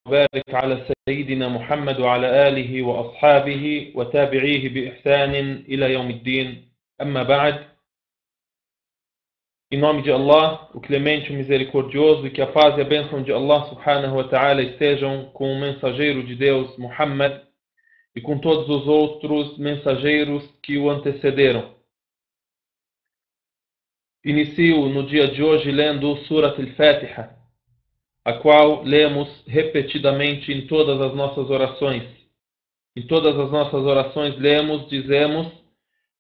وبارك على سيدنا محمد وعلى آله وأصحابه وتابعيه بإحسان إلى يوم الدين. أما بعد. Em nome de Allah, o clemente, o misericordioso, e que a paz e a bênção de Allah subhanahu wa ta'ala estejam com o mensageiro de Deus, Muhammad, e com todos os outros mensageiros que o antecederam. Inicio no dia de hoje lendo Surat al-Fatiha, a qual lemos repetidamente em todas as nossas orações. Em todas as nossas orações dizemos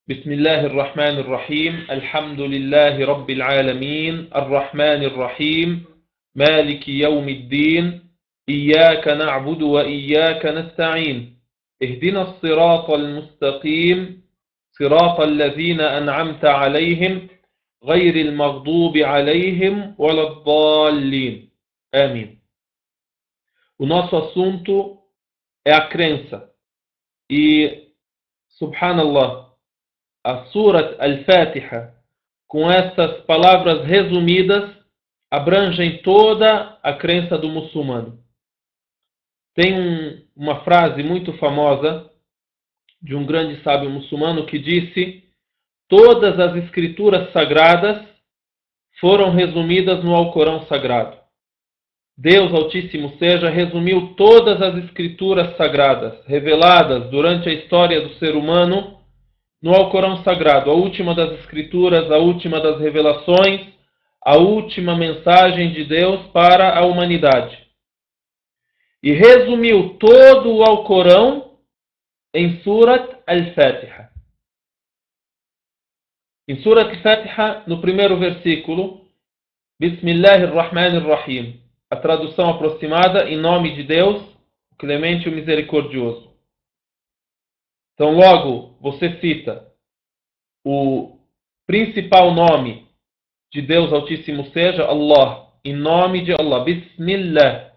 Bismillahirrahmanirrahim, Alhamdulillahi Rabbil Alamin, Ar-Rahmanir-Rahim, Maliki Yawmiddin, Iyaka na'budu wa Iyaka nasta'in, Ihdina as-sirata al-mustaqim, sirata alladhina an'amta alayhim, غير المغضوب عليهم ولا الضالين. Amém. O nosso assunto é a crença. E, subhanallah, a Surat al-Fatiha, com estas palavras resumidas, abrangem toda a crença do muçulmano. Tem uma frase muito famosa de um grande sábio muçulmano que disse: todas as escrituras sagradas foram resumidas no Alcorão Sagrado. Deus Altíssimo seja, resumiu todas as escrituras sagradas reveladas durante a história do ser humano no Alcorão Sagrado, a última das escrituras, a última das revelações, a última mensagem de Deus para a humanidade. E resumiu todo o Alcorão em Surat al-Fatiha. Em Surat al-Fatiha, no primeiro versículo, Bismillahirrahmanirrahim, a tradução aproximada, em nome de Deus, o clemente e o misericordioso. Então, logo, você cita o principal nome de Deus Altíssimo seja, Allah, em nome de Allah, Bismillah.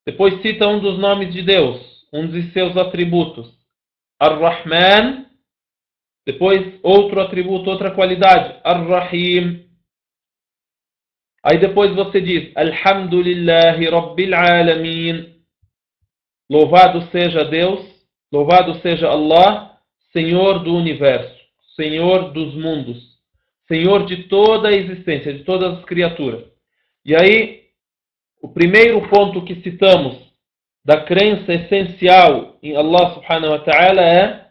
Depois cita um dos nomes de Deus, um de seus atributos, Ar-Rahman. Depois outro atributo, outra qualidade, Ar-Rahim. Aí depois você diz, Alhamdulillahi Rabbil Alamin. Louvado seja Deus, louvado seja Allah, Senhor do universo, Senhor dos mundos, Senhor de toda a existência, de todas as criaturas. E aí, o primeiro ponto que citamos da crença essencial em Allah subhanahu wa ta'ala é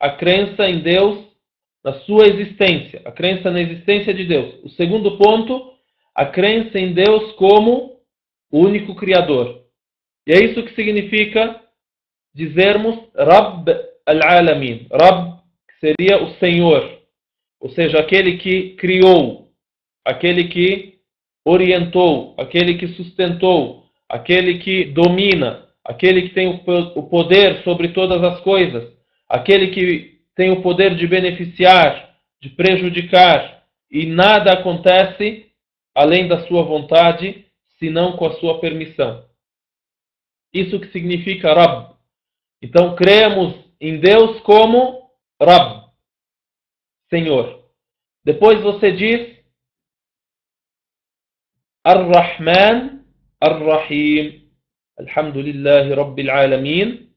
a crença em Deus, na sua existência, a crença na existência de Deus. O segundo ponto, a crença em Deus como o único Criador. E é isso que significa dizermos Rabb al-Alamin. Rabb seria o Senhor, ou seja, aquele que criou, aquele que orientou, aquele que sustentou, aquele que domina, aquele que tem o poder sobre todas as coisas, aquele que tem o poder de beneficiar, de prejudicar, e nada acontece além da sua vontade, senão com a sua permissão. Isso que significa Rabb. Então, cremos em Deus como Rabb, Senhor. Depois você diz Ar-Rahman, Ar-Rahim. Alhamdulillahi Rabbil Alamin.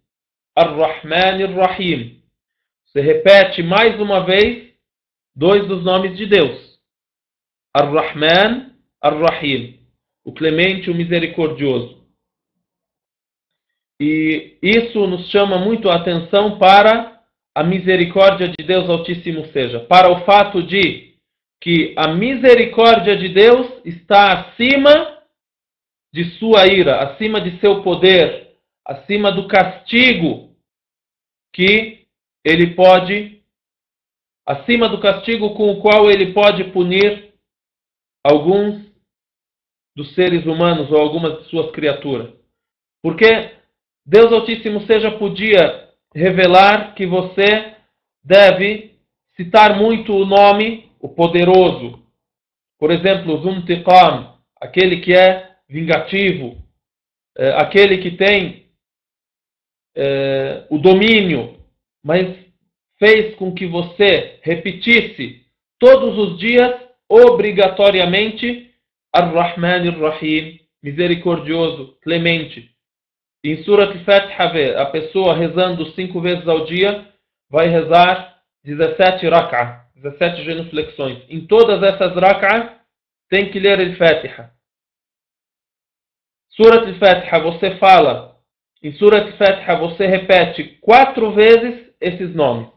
Ar-Rahman, Ar-Rahim. Você repete mais uma vez dois dos nomes de Deus. Ar-Rahman, Ar-Rahim. O clemente, o misericordioso. E isso nos chama muito a atenção para a misericórdia de Deus Altíssimo seja. Para o fato de que a misericórdia de Deus está acima de sua ira, acima de seu poder, acima do castigo que ele pode, acima do castigo com o qual ele pode punir alguns dos seres humanos ou algumas de suas criaturas. Porque Deus Altíssimo seja podia revelar que você deve citar muito o nome, o poderoso. Por exemplo, Zuntiqam, aquele que é vingativo, aquele que tem o domínio, mas fez com que você repetisse todos os dias, obrigatoriamente, Ar-Rahman Ar-Rahim, misericordioso, clemente. Em Surat al-Fatiha, a pessoa rezando 5 vezes ao dia vai rezar 17 rak'ah, 17 genuflexões. Em todas essas rak'ah tem que ler al-Fatiha. Surat al-Fatiha você fala, em Surat al-Fatiha você repete 4 vezes esses nomes.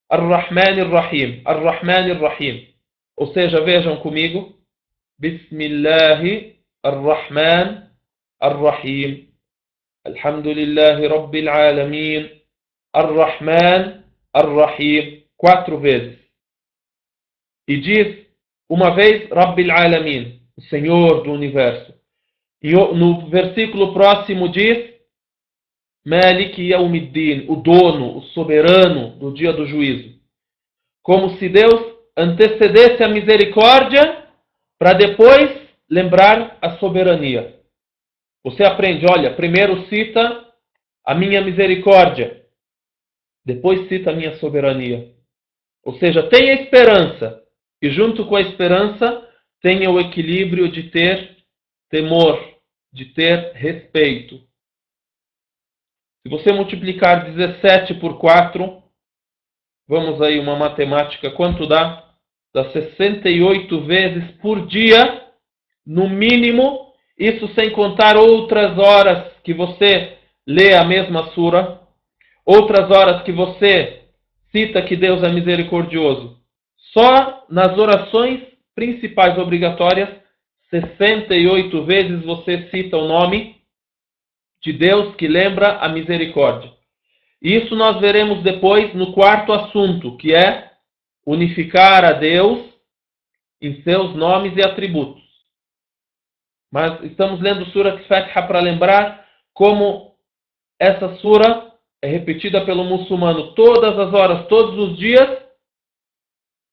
Ar-Rahman ar-Rahim, Ar-Rahman ar-Rahim. Ou seja, vejam comigo. Bismillahi ar-Rahman ar-Rahim. Alhamdulillahi Rabbil Alamin. Ar-Rahman ar-Rahim. 4 vezes. E diz uma vez Rabbil Alamin, o Senhor do Universo. E no versículo próximo diz Malik Yawmiddin, o dono, o soberano do dia do juízo. Como se Deus antecedesse a misericórdia para depois lembrar a soberania. Você aprende, olha, primeiro cita a minha misericórdia, depois cita a minha soberania. Ou seja, tenha esperança, e junto com a esperança tenha o equilíbrio de ter temor, de ter respeito. Se você multiplicar 17 por 4, vamos aí uma matemática, quanto dá? Dá 68 vezes por dia, no mínimo, isso sem contar outras horas que você lê a mesma sura, outras horas que você cita que Deus é misericordioso. Só nas orações principais obrigatórias, 68 vezes você cita o nome de Deus que lembra a misericórdia. Isso nós veremos depois no quarto assunto, que é unificar a Deus em seus nomes e atributos. Mas estamos lendo Surat al-Fatiha para lembrar como essa sura é repetida pelo muçulmano todas as horas, todos os dias,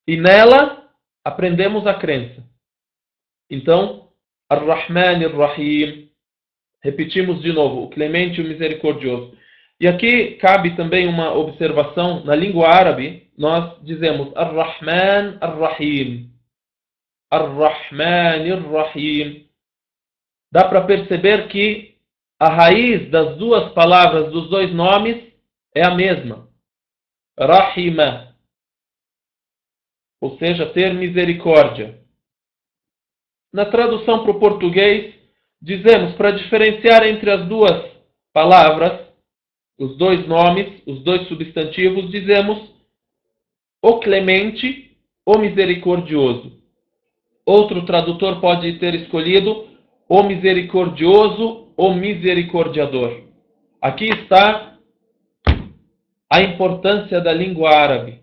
e nela aprendemos a crença. Então, Ar-Rahman Ar-Rahim, repetimos de novo, o clemente e o misericordioso. E aqui cabe também uma observação, na língua árabe, nós dizemos Ar-Rahman Ar-Rahim. Ar-Rahman Ar-Rahim. Dá para perceber que a raiz das duas palavras, dos dois nomes, é a mesma. Rahima. Ou seja, ter misericórdia. Na tradução para o português, dizemos, para diferenciar entre as duas palavras, os dois nomes, os dois substantivos, dizemos o clemente, o misericordioso. Outro tradutor pode ter escolhido o misericordioso, o misericordiador. Aqui está a importância da língua árabe.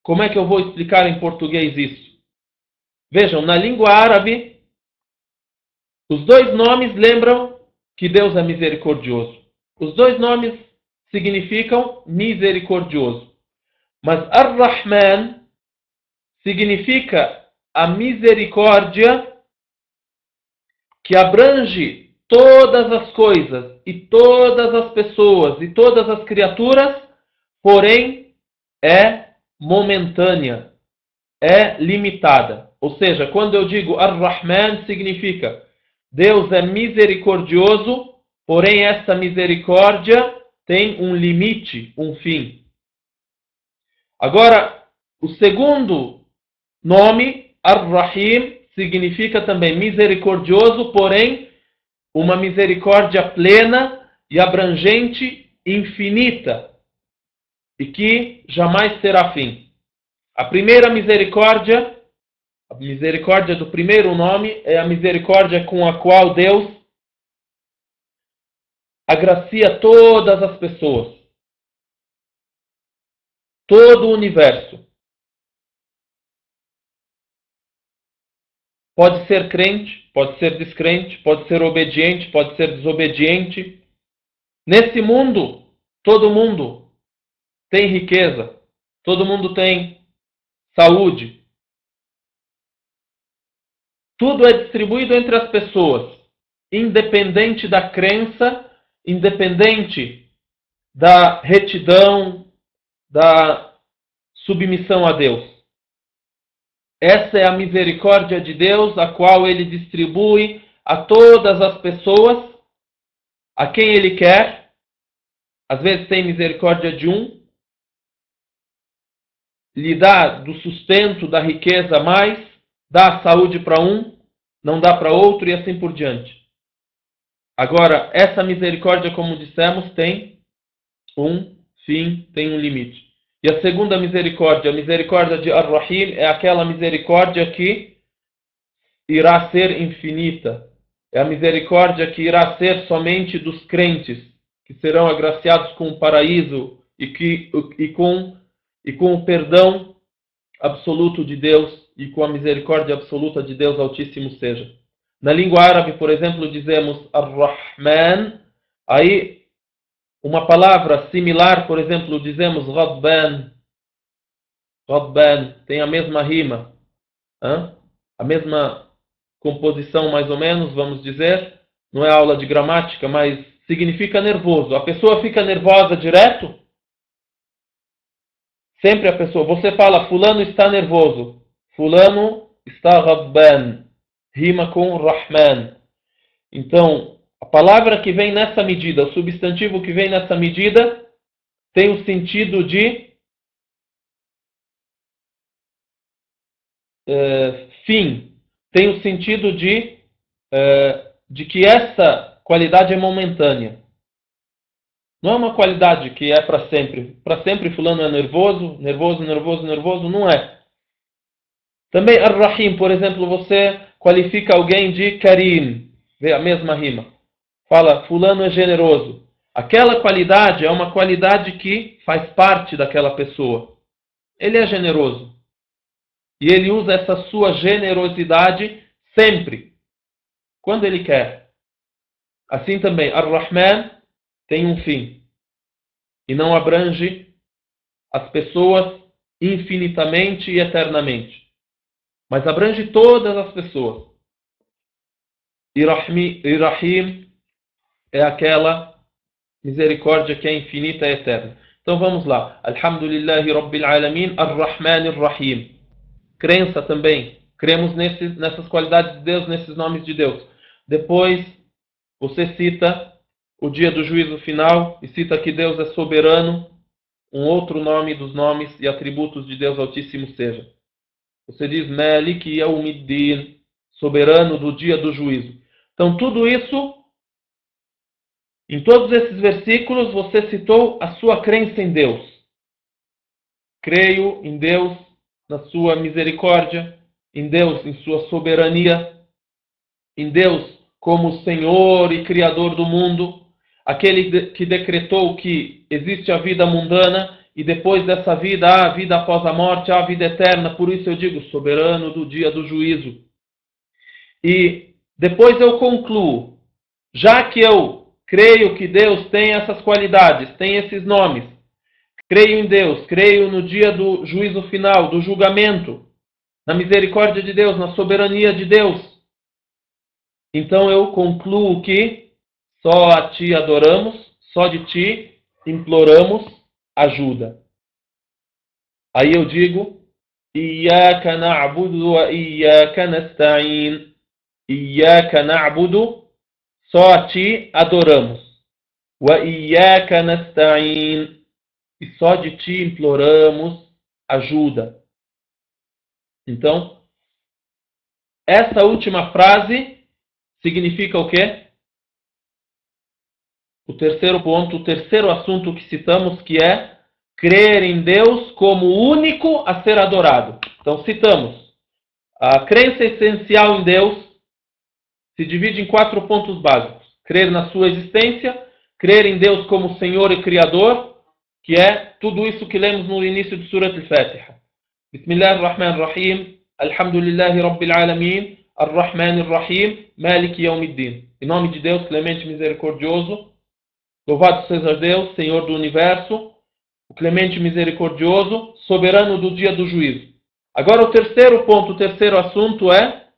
Como é que eu vou explicar em português isso? Vejam, na língua árabe, os dois nomes lembram que Deus é misericordioso. Os dois nomes significam misericordioso. Mas Ar-Rahman significa a misericórdia que abrange todas as coisas e todas as pessoas e todas as criaturas, porém é momentânea, é limitada. Ou seja, quando eu digo Ar-Rahman, significa Deus é misericordioso, porém essa misericórdia tem um limite, um fim. Agora, o segundo nome, Ar-Rahim, significa também misericordioso, porém uma misericórdia plena e abrangente, infinita, e que jamais terá fim. A primeira misericórdia, a misericórdia do primeiro nome, é a misericórdia com a qual Deus agracia todas as pessoas, todo o universo. Pode ser crente, pode ser descrente, pode ser obediente, pode ser desobediente. Nesse mundo, todo mundo tem riqueza, todo mundo tem saúde. Tudo é distribuído entre as pessoas, independente da crença, independente da retidão, da submissão a Deus. Essa é a misericórdia de Deus, a qual Ele distribui a todas as pessoas, a quem Ele quer. Às vezes tem misericórdia de um, lhe dá do sustento, da riqueza mais, dá a saúde para um, não dá para outro e assim por diante. Agora, essa misericórdia, como dissemos, tem um fim, tem um limite. E a segunda misericórdia, a misericórdia de Ar-Rahim, é aquela misericórdia que irá ser infinita. É a misericórdia que irá ser somente dos crentes, que serão agraciados com o paraíso e com o perdão absoluto de Deus e com a misericórdia absoluta de Deus Altíssimo seja. Na língua árabe, por exemplo, dizemos Ar-Rahman, aí uma palavra similar, por exemplo, dizemos Ghadban. Ghadban tem a mesma rima, a mesma composição mais ou menos, vamos dizer. Não é aula de gramática, mas significa nervoso. A pessoa fica nervosa direto. Sempre a pessoa, você fala fulano está nervoso. Fulano está Ghadban. Rima com Rahman. Então, a palavra que vem nessa medida, o substantivo que vem nessa medida, tem o sentido de fim. Tem o sentido de que essa qualidade é momentânea. Não é uma qualidade que é para sempre. Para sempre fulano é nervoso, nervoso, nervoso, nervoso. Não é. Também Ar-Rahim, por exemplo, você qualifica alguém de Karim. Vê a mesma rima. Fala, fulano é generoso. Aquela qualidade é uma qualidade que faz parte daquela pessoa. Ele é generoso. E ele usa essa sua generosidade sempre, quando ele quer. Assim também, Ar-Rahman tem um fim. E não abrange as pessoas infinitamente e eternamente. Mas abrange todas as pessoas. E Rahim é aquela misericórdia que é infinita e eterna. Então vamos lá. Alhamdulillahi Rabbil Alamin, Ar-Rahman Ar-Rahim. Crença também. Cremos nessas qualidades de Deus, nesses nomes de Deus. Depois, você cita o dia do juízo final e cita que Deus é soberano. Um outro nome dos nomes e atributos de Deus Altíssimo seja. Você diz Malik Yawmiddin, soberano do dia do juízo. Então tudo isso, em todos esses versículos, você citou a sua crença em Deus. Creio em Deus, na sua misericórdia, em Deus, em sua soberania, em Deus como Senhor e Criador do mundo, aquele que decretou que existe a vida mundana e depois dessa vida há a vida após a morte, há a vida eterna. Por isso eu digo, soberano do dia do juízo. E depois eu concluo, já que eu creio que Deus tem essas qualidades, tem esses nomes, creio em Deus, creio no dia do juízo final, do julgamento, na misericórdia de Deus, na soberania de Deus. Então eu concluo que só a Ti adoramos, só de Ti imploramos ajuda. Aí eu digo, Iyyaka na'budu wa iyyaka nasta'in. Iyyaka na'budu, só a Ti adoramos. Wa iyyaka nasta'in. E só de Ti imploramos ajuda. Então, essa última frase significa o quê? O terceiro ponto, o terceiro assunto que citamos, que é crer em Deus como o único a ser adorado. Então, citamos. A crença essencial em Deus se divide em 4 pontos básicos. Crer na sua existência, crer em Deus como Senhor e Criador, que é tudo isso que lemos no início de Surat Al-Fatiha. Bismillahirrahmanirrahim, Alhamdulillahi Rabbil Alamin, Ar-Rahman Ar-Rahim, Malik Yawmiddin. Em nome de Deus, clemente e misericordioso, louvado seja Deus, Senhor do Universo, o clemente e misericordioso, soberano do dia do juízo. Agora o terceiro ponto, o terceiro assunto é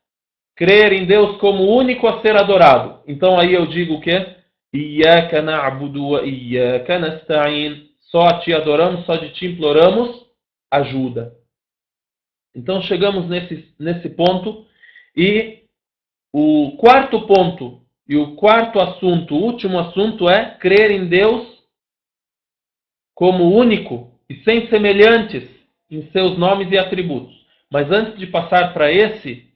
crer em Deus como o único a ser adorado. Então aí eu digo o quê? Iyyaka na'budu wa iyyaka nasta'in. Só a Ti adoramos, só de Ti imploramos ajuda. Então chegamos nesse ponto. E o quarto ponto E o quarto assunto, o último assunto, é crer em Deus como único e sem semelhantes em seus nomes e atributos. Mas antes de passar para esse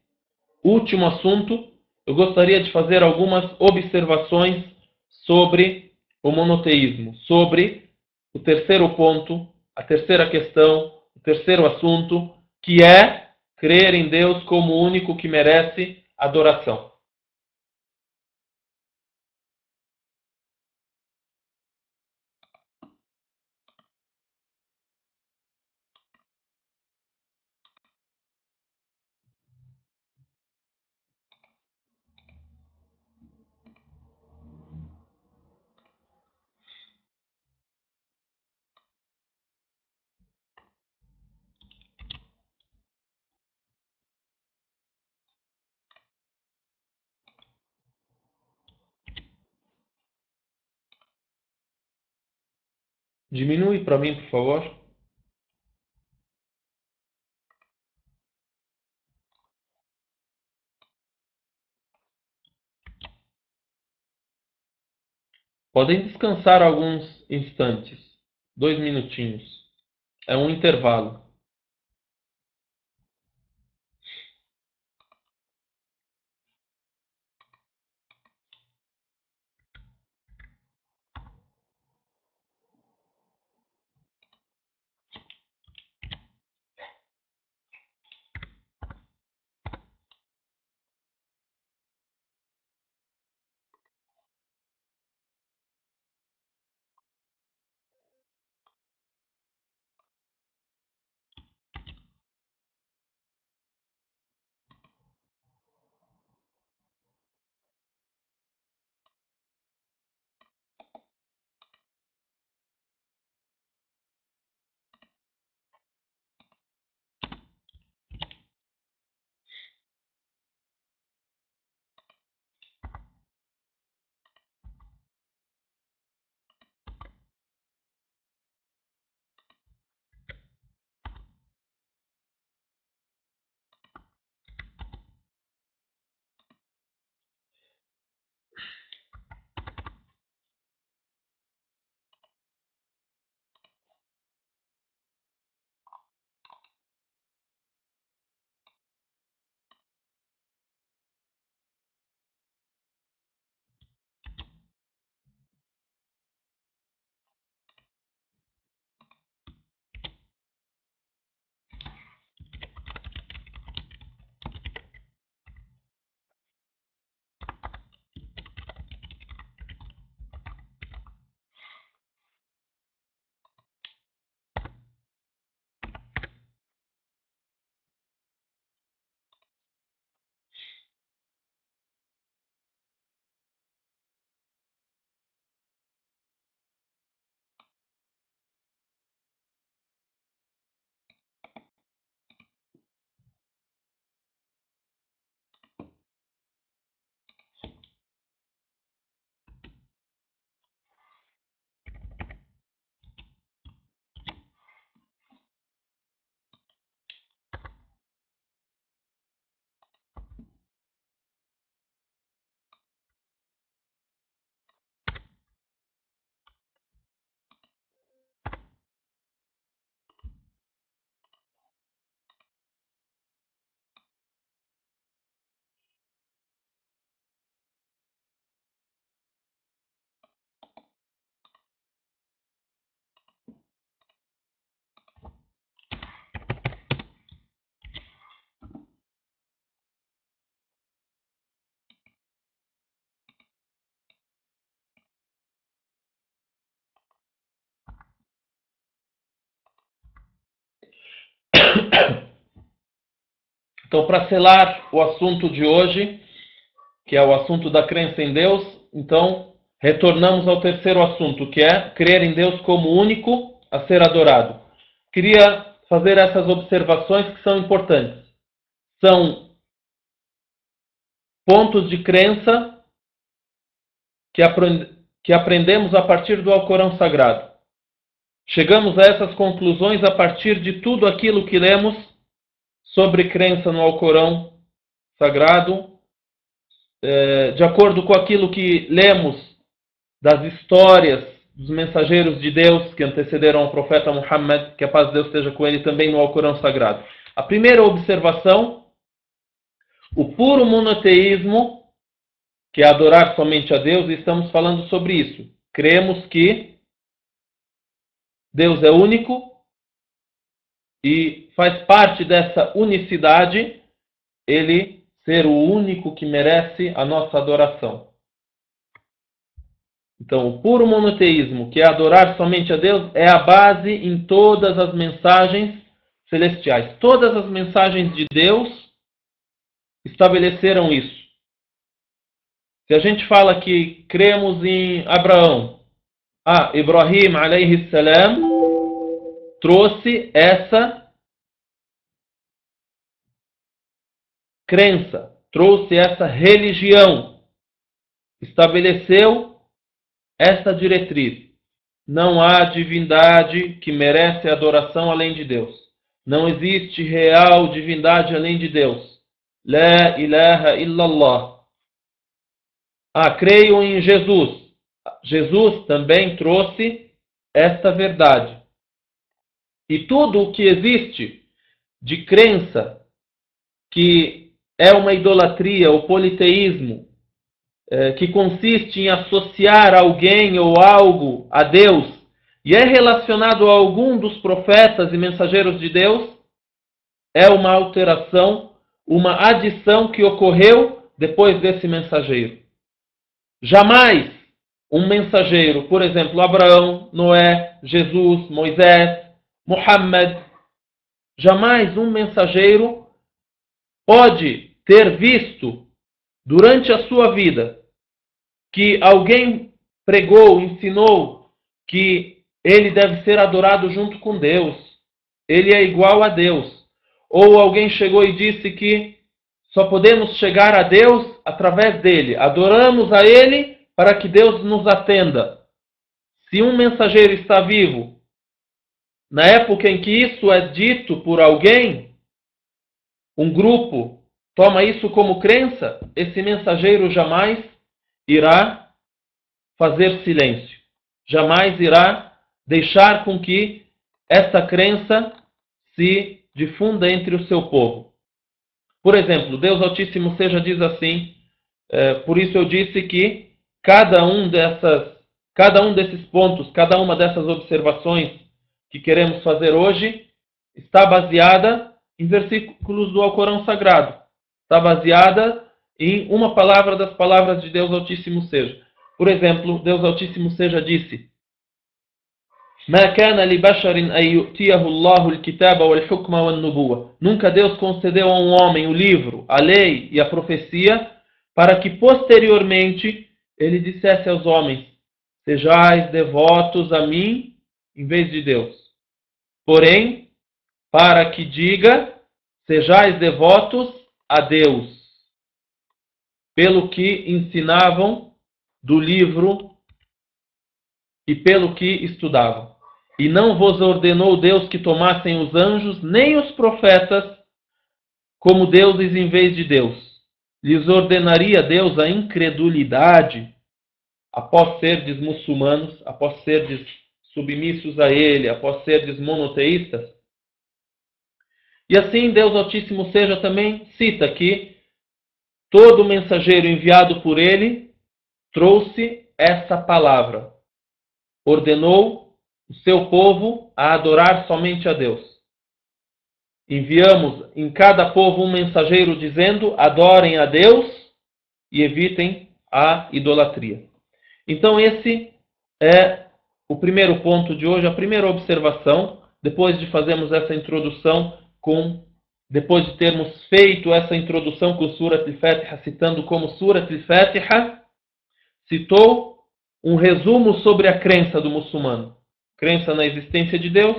último assunto, eu gostaria de fazer algumas observações sobre o monoteísmo, sobre o terceiro ponto, a terceira questão, o terceiro assunto, que é crer em Deus como o único que merece adoração. Diminui para mim, por favor. Podem descansar alguns instantes, 2 minutinhos. É um intervalo. Então, para selar o assunto de hoje, que é o assunto da crença em Deus, então retornamos ao terceiro assunto, que é crer em Deus como único a ser adorado. Queria fazer essas observações que são importantes. São pontos de crença que aprendemos a partir do Alcorão Sagrado. Chegamos a essas conclusões a partir de tudo aquilo que lemos sobre crença no Alcorão Sagrado, de acordo com aquilo que lemos das histórias dos mensageiros de Deus que antecederam o profeta Muhammad, que a paz de Deus esteja com ele, também no Alcorão Sagrado. A primeira observação, o puro monoteísmo, que é adorar somente a Deus, e estamos falando sobre isso. Cremos que Deus é único e faz parte dessa unicidade ele ser o único que merece a nossa adoração. Então, o puro monoteísmo, que é adorar somente a Deus, é a base em todas as mensagens celestiais. Todas as mensagens de Deus estabeleceram isso. Se a gente fala que cremos em Abraão, Ibrahim alayhi salam trouxe essa crença, trouxe essa religião, estabeleceu essa diretriz. Não há divindade que merece adoração além de Deus. Não existe real divindade além de Deus. La ilaha illallah. Creio em Jesus. Jesus também trouxe esta verdade. E tudo o que existe de crença que é uma idolatria, o politeísmo, que consiste em associar alguém ou algo a Deus e é relacionado a algum dos profetas e mensageiros de Deus, é uma alteração, uma adição que ocorreu depois desse mensageiro. Jamais um mensageiro, por exemplo, Abraão, Noé, Jesus, Moisés, Muhammad, jamais um mensageiro pode ter visto durante a sua vida que alguém pregou, ensinou que ele deve ser adorado junto com Deus, ele é igual a Deus. Ou alguém chegou e disse que só podemos chegar a Deus através dele, adoramos a ele para que Deus nos atenda. Se um mensageiro está vivo, na época em que isso é dito por alguém, um grupo toma isso como crença, esse mensageiro jamais irá fazer silêncio. Jamais irá deixar com que essa crença se difunda entre o seu povo. Por exemplo, Deus Altíssimo Seja diz assim, por isso eu disse que cada um desses pontos, cada uma dessas observações que queremos fazer hoje está baseada em versículos do Alcorão Sagrado. Está baseada em uma palavra das palavras de Deus Altíssimo Seja. Por exemplo, Deus Altíssimo Seja disse: "Ma kana li basharin an yu'tiyahu Allahu al-kitaba wal-hukma wan-nubuwwa." Nunca Deus concedeu a um homem o livro, a lei e a profecia para que posteriormente ele dissesse aos homens: "Sejais devotos a mim em vez de Deus." Porém, para que diga: "Sejais devotos a Deus." Pelo que ensinavam do livro e pelo que estudavam. E não vos ordenou Deus que tomassem os anjos, nem os profetas, como deuses em vez de Deus. Lhes ordenaria Deus a incredulidade, após serdes muçulmanos, após serdes submissos a Ele, após serdes monoteístas? E assim Deus Altíssimo Seja também cita que todo mensageiro enviado por Ele trouxe essa palavra. Ordenou o seu povo a adorar somente a Deus. Enviamos em cada povo um mensageiro dizendo: adorem a Deus e evitem a idolatria. Então esse é o primeiro ponto de hoje, a primeira observação, depois de fazermos essa introdução depois de termos feito essa introdução com Surat al-Fatiha, citando como Surat al-Fatiha citou um resumo sobre a crença do muçulmano. Crença na existência de Deus,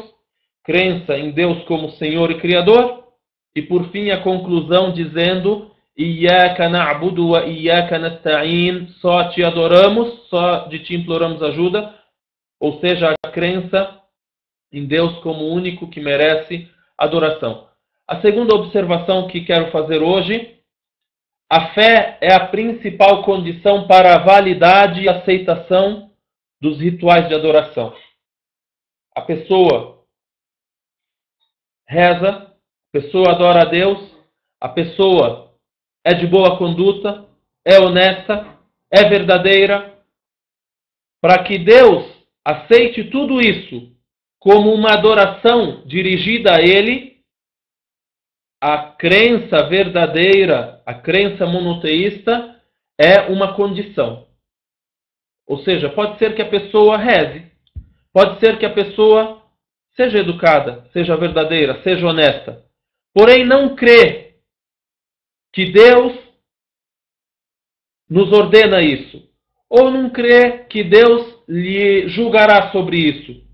crença em Deus como Senhor e Criador, e por fim a conclusão dizendo: Iyyaka na'budu wa iyyaka nasta'in, só te adoramos, só de ti imploramos ajuda, ou seja, a crença em Deus como o único que merece adoração. A segunda observação que quero fazer hoje a fé é a principal condição para a validade e aceitação dos rituais de adoração. A pessoa reza, a pessoa adora a Deus, a pessoa é de boa conduta, é honesta, é verdadeira. Para que Deus aceite tudo isso como uma adoração dirigida a Ele, a crença verdadeira, a crença monoteísta é uma condição. Ou seja, pode ser que a pessoa reze, pode ser que a pessoa seja educada, seja verdadeira, seja honesta, porém não crê que Deus nos ordena isso, ou não crê que Deus lhe julgará sobre isso.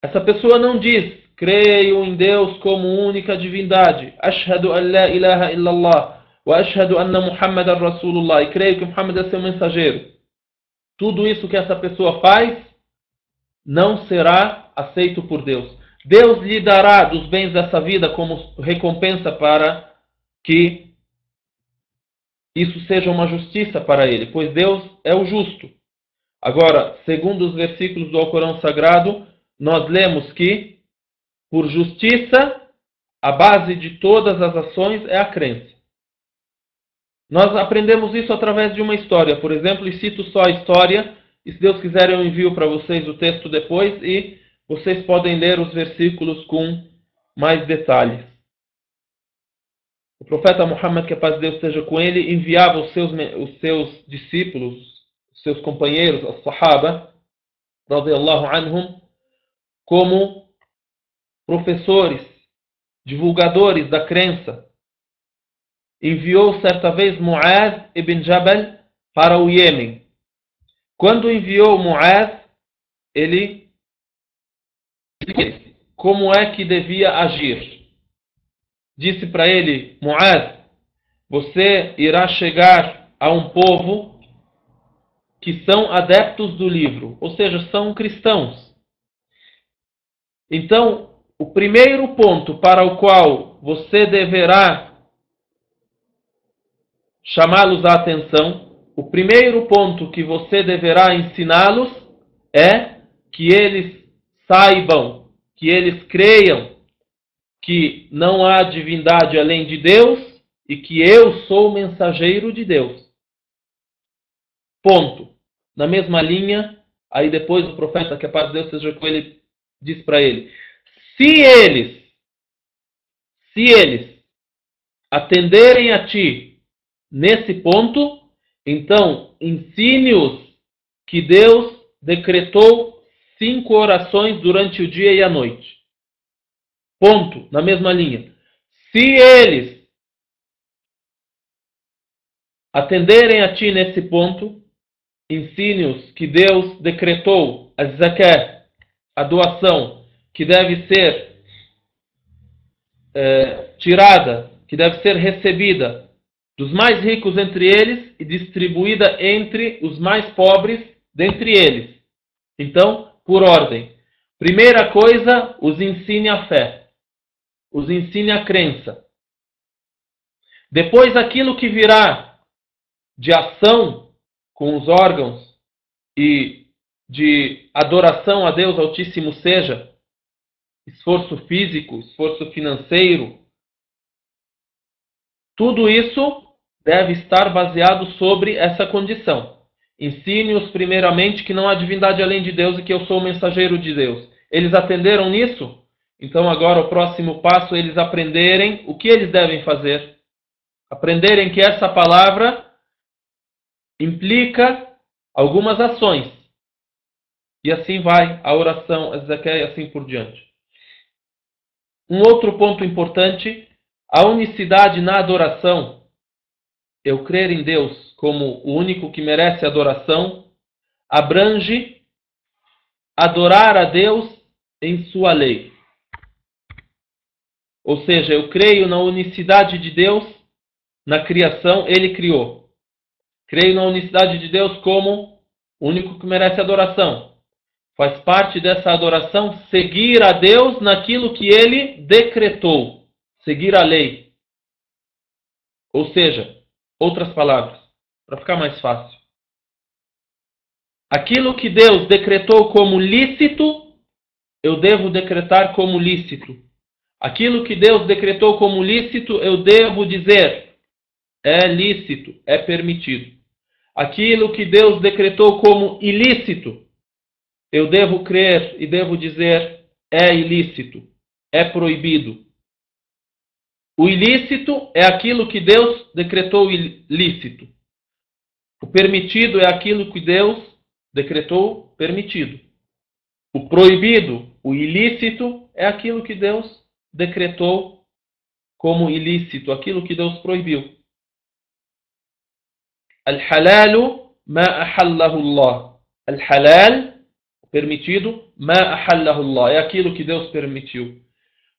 Essa pessoa não diz: creio em Deus como única divindade, ashhadu an la ilaha illallah, wa ashhadu anna Muhammadan Rasulullah, e creio que Muhammad é seu mensageiro. Tudo isso que essa pessoa faz não será aceito por Deus. Deus lhe dará dos bens dessa vida como recompensa para que isso seja uma justiça para ele, pois Deus é o justo. Agora, segundo os versículos do Alcorão Sagrado, nós lemos que, por justiça, a base de todas as ações é a crença. Nós aprendemos isso através de uma história, por exemplo, e cito só a história, e se Deus quiser eu envio para vocês o texto depois, e vocês podem ler os versículos com mais detalhes. O profeta Muhammad, que a paz de Deus esteja com ele, enviava os seus discípulos, os seus companheiros, os Sahaba, radiyallahu anhum, como professores, divulgadores da crença. Enviou certa vez Muaz ibn Jabal para o Iêmen. Quando enviou Muaz, ele disse como é que devia agir. Disse para ele: Muaz, você irá chegar a um povo que são adeptos do livro, ou seja, são cristãos. Então, o primeiro ponto para o qual você deverá chamá-los a atenção, o primeiro ponto que você deverá ensiná-los é que eles saibam, que eles creiam que não há divindade além de Deus e que eu sou o mensageiro de Deus. Ponto. Na mesma linha, aí depois o profeta, que a paz de Deus seja com ele, diz para ele: se eles atenderem a ti nesse ponto, então ensine-os que Deus decretou 5 orações durante o dia e a noite. Ponto. Na mesma linha. Se eles atenderem a ti nesse ponto, ensine-os que Deus decretou a zakat, a doação, que deve ser tirada, que deve ser recebida dos mais ricos entre eles e distribuída entre os mais pobres dentre eles. Então, por ordem. Primeira coisa, os ensine a fé. Os ensine a crença. Depois, aquilo que virá de ação com os órgãos e de adoração a Deus Altíssimo, seja esforço físico, esforço financeiro, tudo isso deve estar baseado sobre essa condição. Ensine-os primeiramente que não há divindade além de Deus e que eu sou o mensageiro de Deus. Eles atenderam nisso? Então agora o próximo passo é eles aprenderem o que eles devem fazer. Aprenderem que essa palavra implica algumas ações. E assim vai a oração, a zakat e assim por diante. Um outro ponto importante, a unicidade na adoração. Eu crer em Deus como o único que merece adoração, abrange adorar a Deus em sua lei. Ou seja, eu creio na unicidade de Deus na criação, Ele criou. Creio na unicidade de Deus como o único que merece adoração. Faz parte dessa adoração seguir a Deus naquilo que Ele decretou. Seguir a lei. Ou seja, Outras palavras, para ficar mais fácil. Aquilo que Deus decretou como lícito, eu devo decretar como lícito. Aquilo que Deus decretou como lícito, eu devo dizer, é lícito, é permitido. Aquilo que Deus decretou como ilícito, eu devo crer e devo dizer, é ilícito, é proibido. O ilícito é aquilo que Deus decretou ilícito. O permitido é aquilo que Deus decretou permitido. O proibido, o ilícito, é aquilo que Deus decretou como ilícito, aquilo que Deus proibiu. Al-halalu ma ahallahu Allah. Al-halal, permitido, ma ahallahu Allah, é aquilo que Deus permitiu.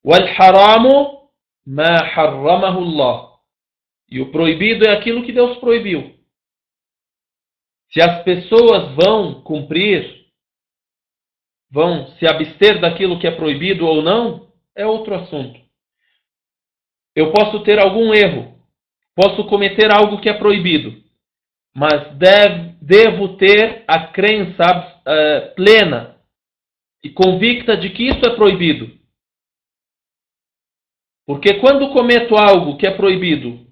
Wal-haramu ma harramahu Allah. E o proibido é aquilo que Deus proibiu. Se as pessoas vão cumprir, vão se abster daquilo que é proibido ou não, é outro assunto. Eu posso ter algum erro, posso cometer algo que é proibido, mas devo ter a crença plena e convicta de que isso é proibido. Porque quando cometo algo que é proibido,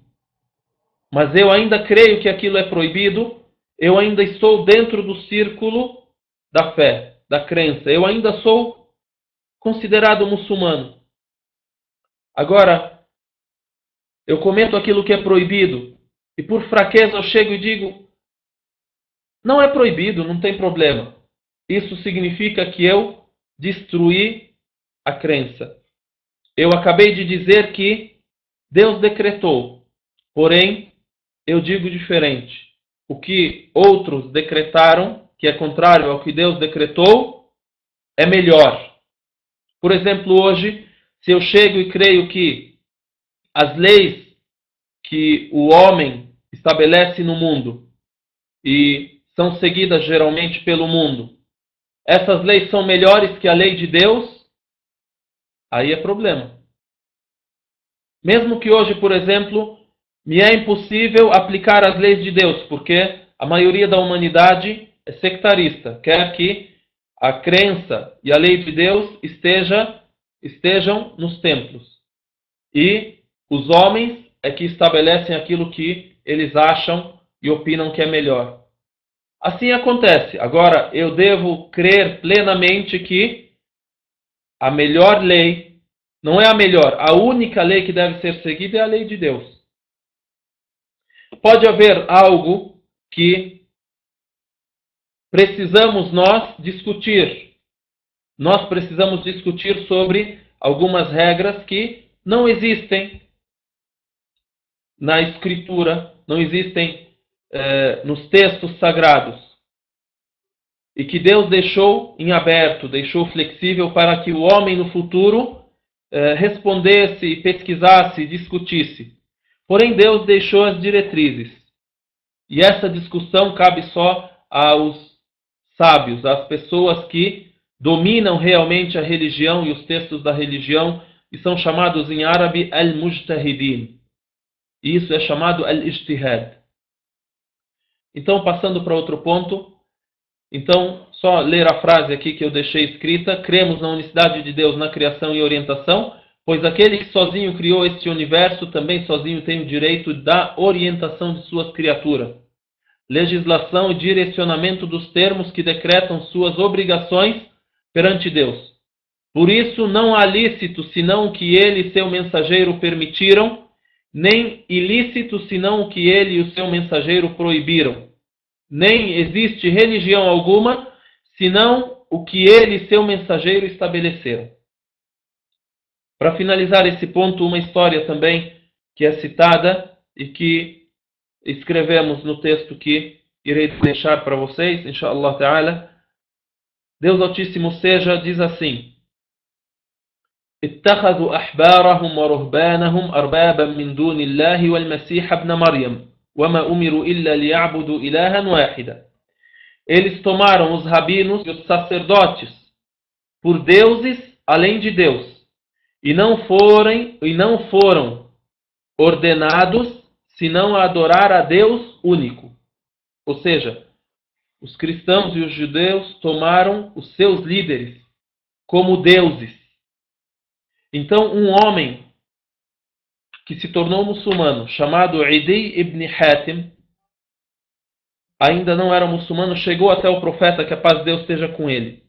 mas eu ainda creio que aquilo é proibido, eu ainda estou dentro do círculo da fé, da crença. Eu ainda sou considerado muçulmano. Agora, eu cometo aquilo que é proibido e por fraqueza eu chego e digo, não é proibido, não tem problema. Isso significa que eu destruí a crença. Eu acabei de dizer que Deus decretou, porém, eu digo diferente. O que outros decretaram, que é contrário ao que Deus decretou, é melhor. Por exemplo, hoje, se eu chego e creio que as leis que o homem estabelece no mundo e são seguidas geralmente pelo mundo, essas leis são melhores que a lei de Deus, aí é problema. Mesmo que hoje, por exemplo, me é impossível aplicar as leis de Deus, porque a maioria da humanidade é sectarista, quer que a crença e a lei de Deus estejam nos templos. E os homens é que estabelecem aquilo que eles acham e opinam que é melhor. Assim acontece. Agora, eu devo crer plenamente que a melhor lei, não é a melhor, a única lei que deve ser seguida é a lei de Deus. Pode haver algo que precisamos nós discutir. Nós precisamos discutir sobre algumas regras que não existem na Escritura, não existem nos textos sagrados. E que Deus deixou em aberto, deixou flexível para que o homem no futuro respondesse, pesquisasse, discutisse. Porém, Deus deixou as diretrizes. E essa discussão cabe só aos sábios, às pessoas que dominam realmente a religião e os textos da religião, e são chamados em árabe al-mujtahidin. E isso é chamado al-ijtihad. Então, passando para outro ponto, então, só ler a frase aqui que eu deixei escrita: cremos na unicidade de Deus na criação e orientação, pois aquele que sozinho criou este universo também sozinho tem o direito da orientação de suas criaturas, legislação e direcionamento dos termos que decretam suas obrigações perante Deus. Por isso não há lícito senão o que ele e seu mensageiro permitiram, nem ilícito senão o que ele e o seu mensageiro proibiram. Nem existe religião alguma senão o que ele e seu mensageiro estabeleceram. Para finalizar esse ponto, uma história também que é citada e que escrevemos no texto que irei deixar para vocês, inshallah ta'ala. Deus Altíssimo seja, diz assim: اتخذوا أحبارهم ورهبانهم أربابا من دون الله والمسيح ابن مريم وما أمروا إلا ليعبدوا إلها واحدا. Eles tomaram os rabinos e os sacerdotes por deuses além de Deus, e não foram ordenados senão a adorar a Deus único. Ou seja, os cristãos e os judeus tomaram os seus líderes como deuses. Então, um homem que se tornou muçulmano, chamado Idi ibn Hatim, ainda não era muçulmano, chegou até o profeta, que a paz de Deus esteja com ele.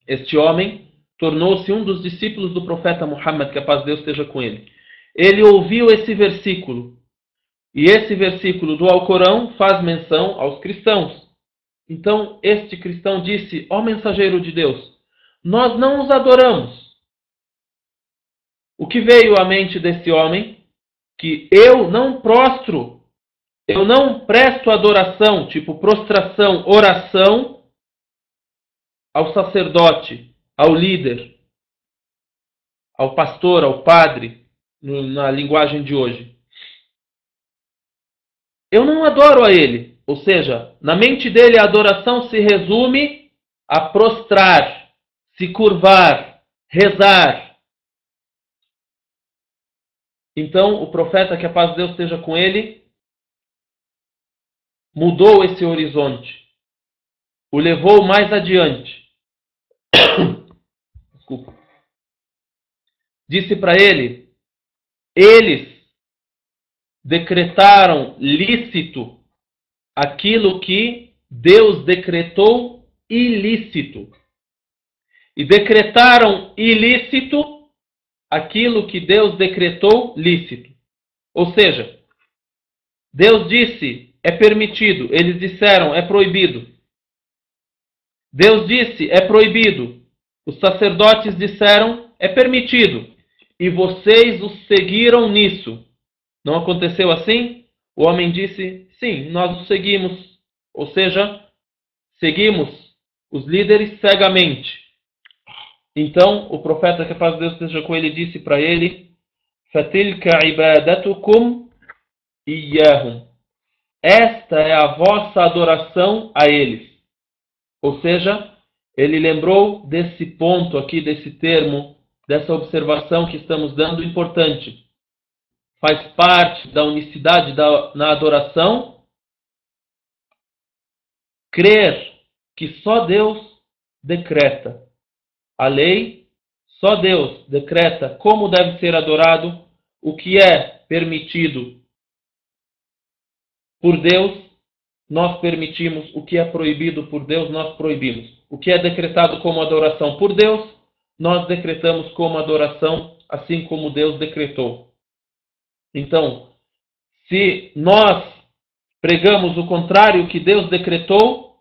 Este homem tornou-se um dos discípulos do profeta Muhammad, que a paz de Deus esteja com ele. Ele ouviu esse versículo, e esse versículo do Alcorão faz menção aos cristãos. Então, este cristão disse: ó mensageiro de Deus, nós não os adoramos. O que veio à mente desse homem? Que eu não prostro, eu não presto adoração, tipo prostração, oração, ao sacerdote, ao líder, ao pastor, ao padre, na linguagem de hoje. Eu não adoro a ele. Ou seja, na mente dele a adoração se resume a prostrar, se curvar, rezar. Então, o profeta, que a paz de Deus esteja com ele, mudou esse horizonte, o levou mais adiante. Desculpa. Disse para ele: eles decretaram lícito aquilo que Deus decretou ilícito. E decretaram ilícito aquilo que Deus decretou lícito. Ou seja, Deus disse, é permitido. Eles disseram, é proibido. Deus disse, é proibido. Os sacerdotes disseram, é permitido. E vocês os seguiram nisso. Não aconteceu assim? O homem disse, sim, nós os seguimos. Ou seja, seguimos os líderes cegamente. Então, o profeta, que a paz de Deus esteja com ele, disse para ele: فَتِلْكَ عِبَادَتُكُمْ إِيَّاهُمْ. Esta é a vossa adoração a eles. Ou seja, ele lembrou desse ponto aqui, desse termo, dessa observação que estamos dando importante. Faz parte da unicidade na adoração crer que só Deus decreta a lei, só Deus decreta como deve ser adorado, o que é permitido por Deus, nós permitimos, o que é proibido por Deus, nós proibimos. O que é decretado como adoração por Deus, nós decretamos como adoração, assim como Deus decretou. Então, se nós pregamos o contrário que Deus decretou,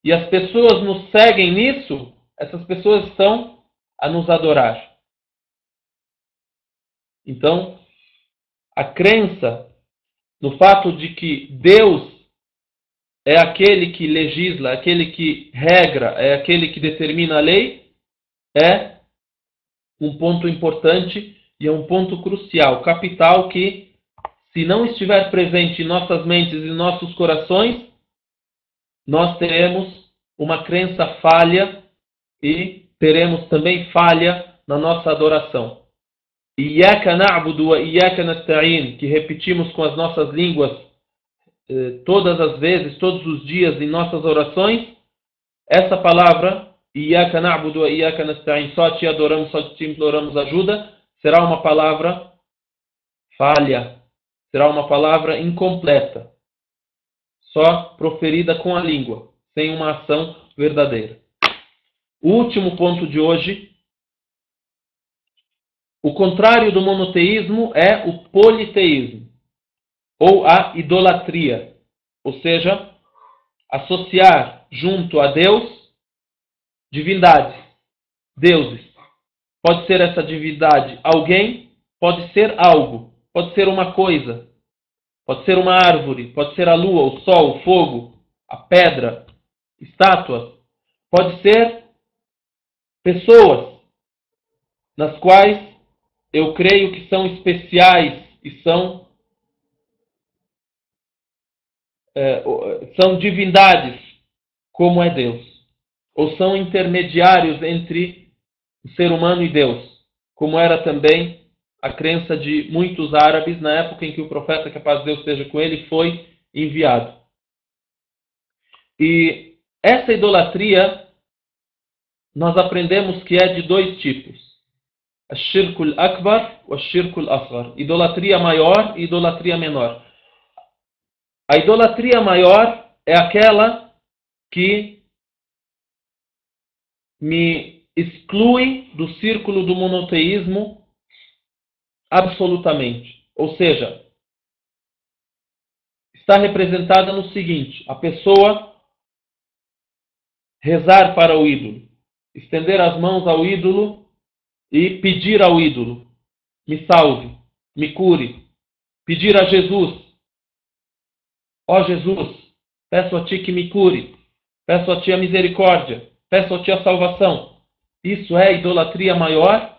e as pessoas nos seguem nisso, essas pessoas estão a nos adorar. Então, a crença no fato de que Deus é aquele que legisla, aquele que regra, é aquele que determina a lei, é um ponto importante e é um ponto crucial, capital, que, se não estiver presente em nossas mentes e nossos corações, nós teremos uma crença falha e teremos também falha na nossa adoração. Iyyaka na'budu wa iyyaka nasta'in, que repetimos com as nossas línguas todas as vezes, todos os dias em nossas orações, essa palavra, Iyyaka na'budu wa iyyaka nasta'in, só te adoramos, só te imploramos ajuda, será uma palavra falha, será uma palavra incompleta, só proferida com a língua, sem uma ação verdadeira. O último ponto de hoje: o contrário do monoteísmo é o politeísmo, ou a idolatria, ou seja, associar junto a Deus divindades, deuses. Pode ser essa divindade alguém, pode ser algo, pode ser uma coisa, pode ser uma árvore, pode ser a lua, o sol, o fogo, a pedra, estátuas, pode ser pessoas nas quais eu creio que são especiais e são divindades, como é Deus. Ou são intermediários entre o ser humano e Deus, como era também a crença de muitos árabes na época em que o profeta, que a paz de Deus esteja com ele, foi enviado. E essa idolatria, nós aprendemos que é de dois tipos. Ash-shirk al-akbar e ash-shirk al-asghar. Idolatria maior e idolatria menor. A idolatria maior é aquela que me exclui do círculo do monoteísmo absolutamente. Ou seja, está representada no seguinte: a pessoa rezar para o ídolo, estender as mãos ao ídolo e pedir ao ídolo: me salve, me cure. Pedir a Jesus: ó Jesus, peço a ti que me cure, peço a ti a misericórdia, peço a ti a salvação. Isso é idolatria maior.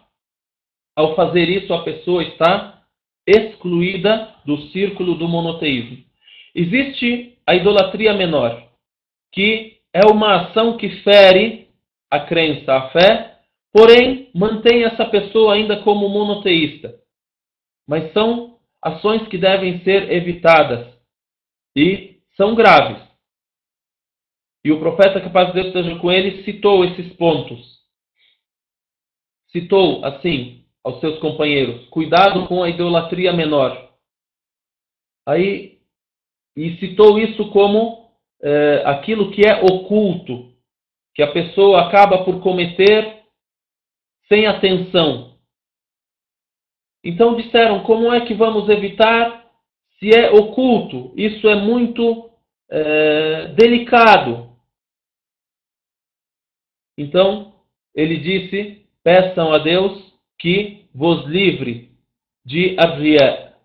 Ao fazer isso, a pessoa está excluída do círculo do monoteísmo. Existe a idolatria menor, que é uma ação que fere a crença, a fé, porém mantém essa pessoa ainda como monoteísta. Mas são ações que devem ser evitadas e são graves. E o profeta, que a paz de Deus esteja com ele, citou esses pontos. Citou assim aos seus companheiros: cuidado com a idolatria menor. E citou isso como aquilo que é oculto, que a pessoa acaba por cometer sem atenção. Então disseram: como é que vamos evitar se é oculto? Isso é muito delicado. Então ele disse: peçam a Deus que vos livre de arriya,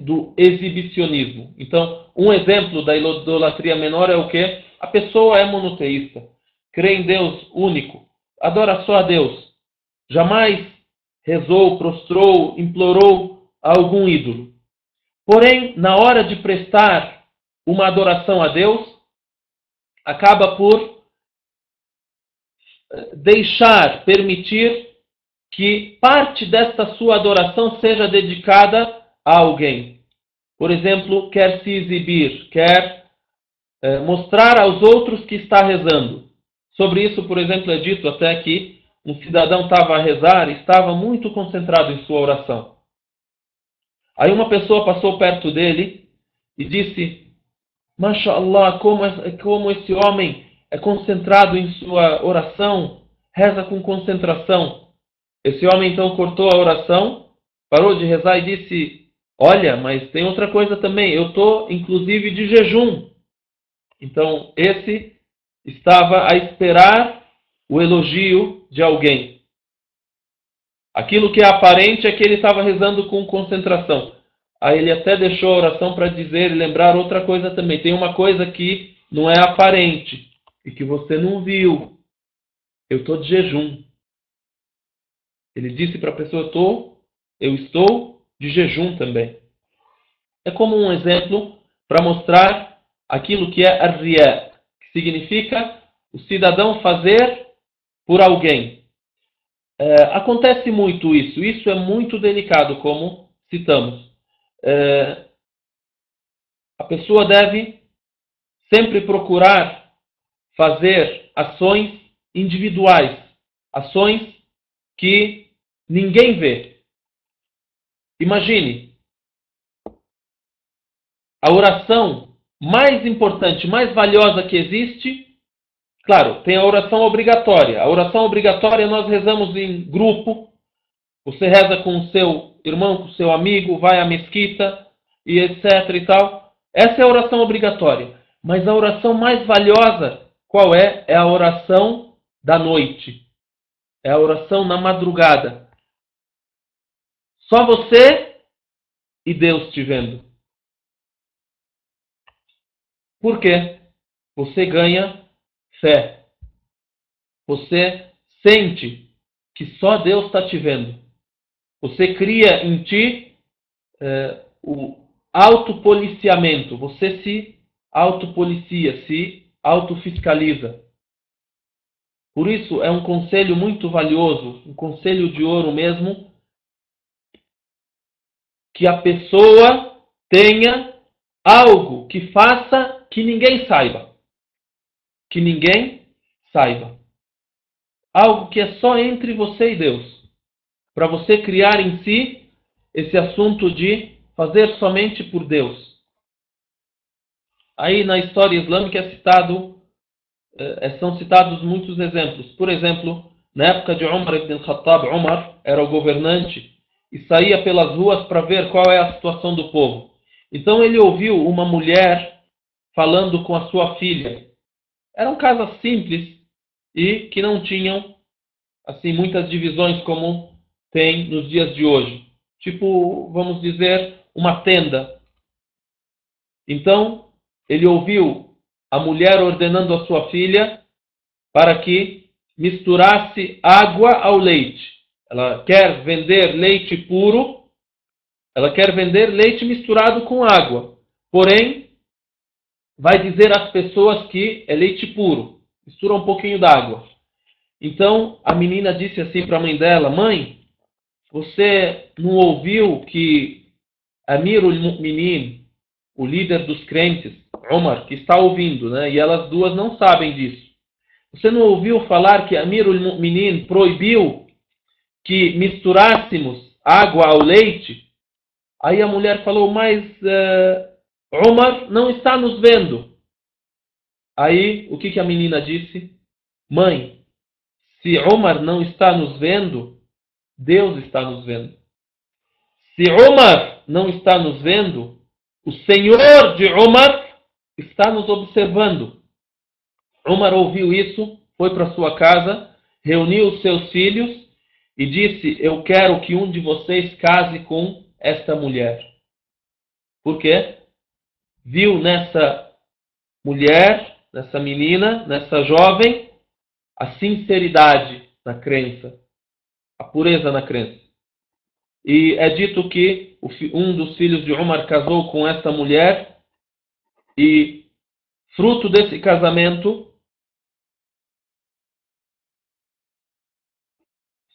do exibicionismo. Então, um exemplo da idolatria menor é o quê? A pessoa é monoteísta, crê em Deus único, adora só a Deus, jamais rezou, prostrou, implorou a algum ídolo. Porém, na hora de prestar uma adoração a Deus, acaba por permitir que parte desta sua adoração seja dedicada a alguém. Por exemplo, quer se exibir, quer mostrar aos outros que está rezando. Sobre isso, por exemplo, é dito até que um cidadão estava a rezar e estava muito concentrado em sua oração. Aí uma pessoa passou perto dele e disse: Mashallah, como esse homem é concentrado em sua oração, reza com concentração. Esse homem então cortou a oração, parou de rezar e disse: olha, mas tem outra coisa também, eu estou inclusive de jejum. Então esse estava a esperar o elogio de alguém. Aquilo que é aparente é que ele estava rezando com concentração. Aí ele até deixou a oração para dizer e lembrar outra coisa também. Tem uma coisa que não é aparente e que você não viu. Eu estou de jejum. Ele disse para a pessoa: eu estou de jejum também. É como um exemplo para mostrar aquilo que é arriya, que significa o cidadão fazer por alguém. Acontece muito isso. Isso é muito delicado, como citamos. A pessoa deve sempre procurar fazer ações individuais, ações que ninguém vê. Imagine, a oração mais importante, mais valiosa que existe, claro, tem a oração obrigatória. A oração obrigatória nós rezamos em grupo. Você reza com o seu irmão, com o seu amigo, vai à mesquita e etc e tal. Essa é a oração obrigatória. Mas a oração mais valiosa, qual é? É a oração da noite. É a oração na madrugada. Só você e Deus te vendo. Por quê? Você ganha fé. Você sente que só Deus está te vendo. Você cria em ti o autopoliciamento. Você se autopolicia, se autofiscaliza. Por isso é um conselho muito valioso, um conselho de ouro mesmo, que a pessoa tenha algo que faça que ninguém saiba. Que ninguém saiba. Algo que é só entre você e Deus. Para você criar em si esse assunto de fazer somente por Deus. Aí na história islâmica são citados muitos exemplos. Por exemplo, na época de Umar ibn Khattab, Umar era o governante e saía pelas ruas para ver qual é a situação do povo. Então ele ouviu uma mulher falando com a sua filha. Eram casas simples e que não tinham assim muitas divisões como tem nos dias de hoje. Tipo, vamos dizer, uma tenda. Então, ele ouviu a mulher ordenando a sua filha para que misturasse água ao leite. Ela quer vender leite puro, ela quer vender leite misturado com água. Porém, vai dizer às pessoas que é leite puro. Mistura um pouquinho d'água. Então, a menina disse assim para a mãe dela: mãe, você não ouviu que Amirul Mu'minin, o líder dos crentes, Umar, que está ouvindo, né? E elas duas não sabem disso. Você não ouviu falar que Amirul Mu'minin proibiu que misturássemos água ao leite? Aí a mulher falou: mas Umar não está nos vendo. Aí, o que a menina disse? Mãe, se Umar não está nos vendo, Deus está nos vendo. Se Umar não está nos vendo, o Senhor de Umar está nos observando. Umar ouviu isso, foi para sua casa, reuniu os seus filhos e disse: eu quero que um de vocês case com esta mulher. Por quê? Viu nessa mulher, nessa menina, nessa jovem, a sinceridade na crença, a pureza na crença. E é dito que um dos filhos de Umar casou com essa mulher e, fruto desse casamento,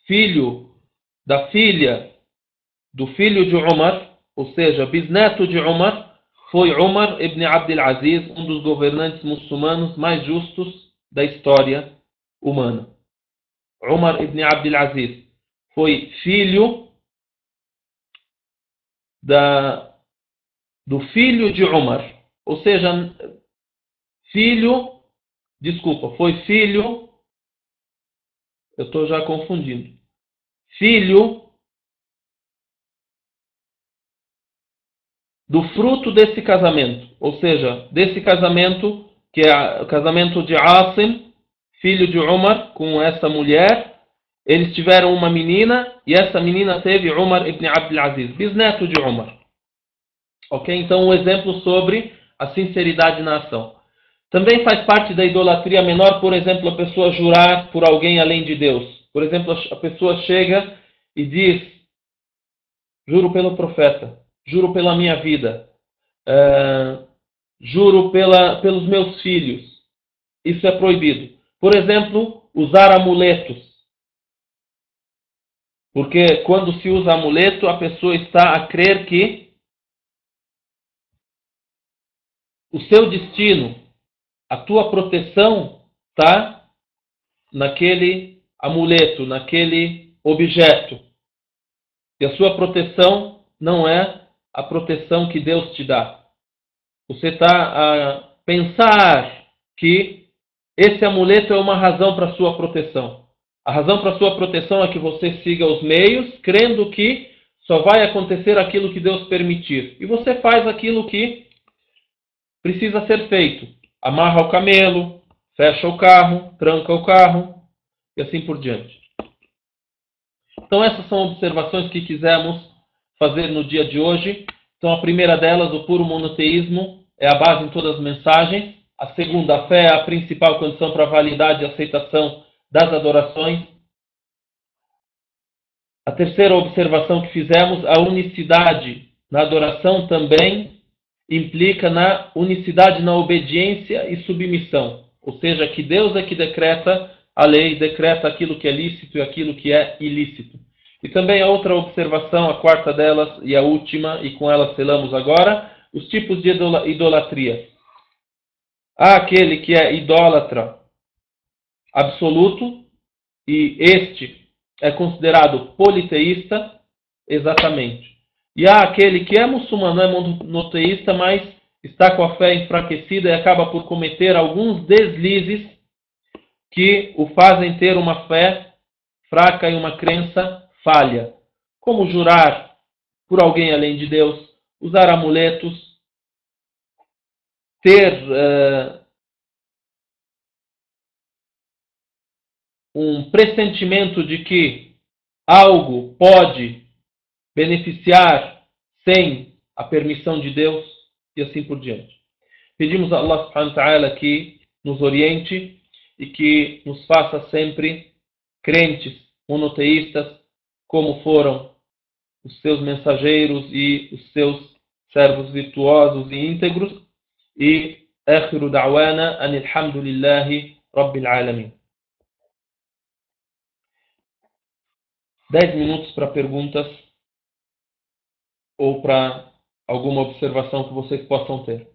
filho da filha do filho de Umar, ou seja, bisneto de Umar, foi Umar ibn Abdul Aziz, um dos governantes muçulmanos mais justos da história humana. Umar ibn Abdul Aziz foi filho do filho de Umar, ou seja, foi filho, eu estou já confundindo, filho do fruto desse casamento, ou seja, desse casamento, que é o casamento de Asim, filho de Umar, com essa mulher. Eles tiveram uma menina, e essa menina teve Umar ibn Abdul Aziz, bisneto de Umar. Ok? Então, um exemplo sobre a sinceridade na ação. Também faz parte da idolatria menor, por exemplo, a pessoa jurar por alguém além de Deus. Por exemplo, a pessoa chega e diz: juro pelo profeta, juro pela minha vida, juro pelos meus filhos. Isso é proibido. Por exemplo, usar amuletos. Porque quando se usa amuleto, a pessoa está a crer que o seu destino, a tua proteção, está naquele amuleto, naquele objeto. E a sua proteção não é a proteção que Deus te dá. Você está a pensar que esse amuleto é uma razão para a sua proteção. A razão para a sua proteção é que você siga os meios, crendo que só vai acontecer aquilo que Deus permitir. E você faz aquilo que precisa ser feito. Amarra o camelo, fecha o carro, tranca o carro e assim por diante. Então essas são observações que quisemos fazer no dia de hoje. Então a primeira delas, o puro monoteísmo, é a base em todas as mensagens. A segunda, a fé é a principal condição para a validade e aceitação das adorações. A terceira observação que fizemos, a unicidade na adoração também implica na unicidade na obediência e submissão. Ou seja, que Deus é que decreta a lei, decreta aquilo que é lícito e aquilo que é ilícito. E também a outra observação, a quarta delas e a última, e com ela selamos agora, os tipos de idolatria. Há aquele que é idólatra absoluto, e este é considerado politeísta, exatamente. E há aquele que é muçulmano, é monoteísta, mas está com a fé enfraquecida e acaba por cometer alguns deslizes que o fazem ter uma fé fraca e uma crença falha. Como jurar por alguém além de Deus, usar amuletos, ter um pressentimento de que algo pode beneficiar sem a permissão de Deus e assim por diante. Pedimos a Allah subhanahu wa ta'ala que nos oriente e que nos faça sempre crentes monoteístas como foram os seus mensageiros e os seus servos virtuosos e íntegros. E akhiru da'wana anil hamdulillahi rabbil alamin. 10 minutos para perguntas ou para alguma observação que vocês possam ter.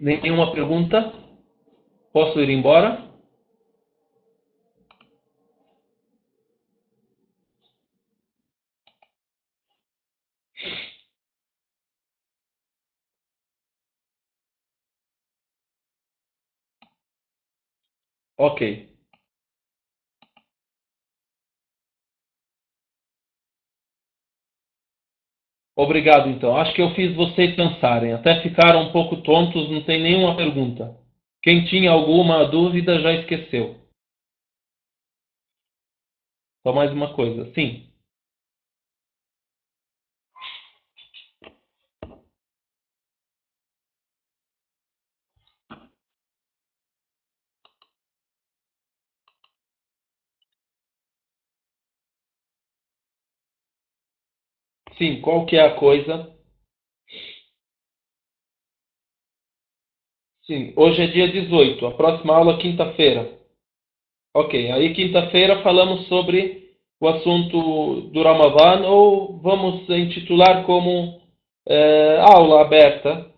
Nenhuma pergunta? Posso ir embora? Ok. Obrigado, então. Acho que eu fiz vocês pensarem. Até ficaram um pouco tontos, não tem nenhuma pergunta. Quem tinha alguma dúvida já esqueceu. Só mais uma coisa. Sim. Sim, qual que é a coisa? Sim, hoje é dia 18. A próxima aula é quinta-feira. Ok, aí quinta-feira falamos sobre o assunto do Ramadã, ou vamos intitular como aula aberta,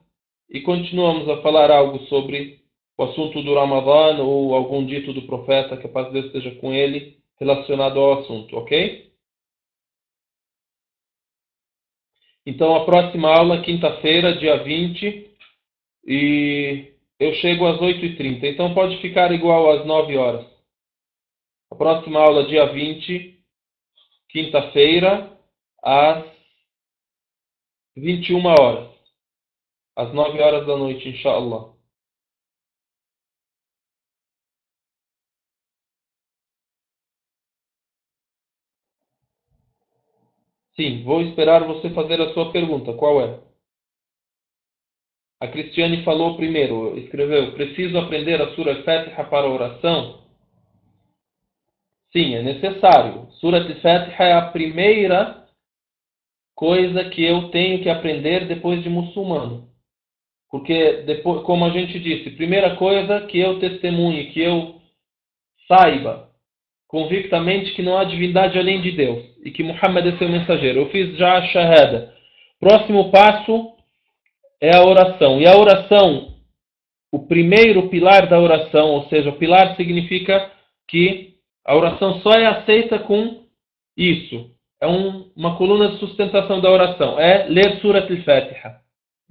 e continuamos a falar algo sobre o assunto do Ramadã ou algum dito do profeta, que a paz de Deus esteja com ele, relacionado ao assunto, ok? Então a próxima aula, quinta-feira, dia 20, e eu chego às 8h30, então pode ficar igual às 9 horas. A próxima aula, dia 20, quinta-feira, às 21 horas. Às 9 horas da noite, inshallah. Sim, vou esperar você fazer a sua pergunta. Qual é? A Cristiane falou primeiro, escreveu: preciso aprender a Surah Al-Fatiha para a oração? Sim, é necessário. Surah Al-Fatiha é a primeira coisa que eu tenho que aprender depois de muçulmano. Porque, depois, como a gente disse, primeira coisa que eu testemunhe, que eu saiba convictamente que não há divindade além de Deus e que Muhammad é seu mensageiro. Eu fiz já a shahada. Próximo passo é a oração. E a oração, o primeiro pilar da oração, ou seja, o pilar significa que a oração só é aceita com isso. É uma coluna de sustentação da oração. É ler Surat al-Fatiha.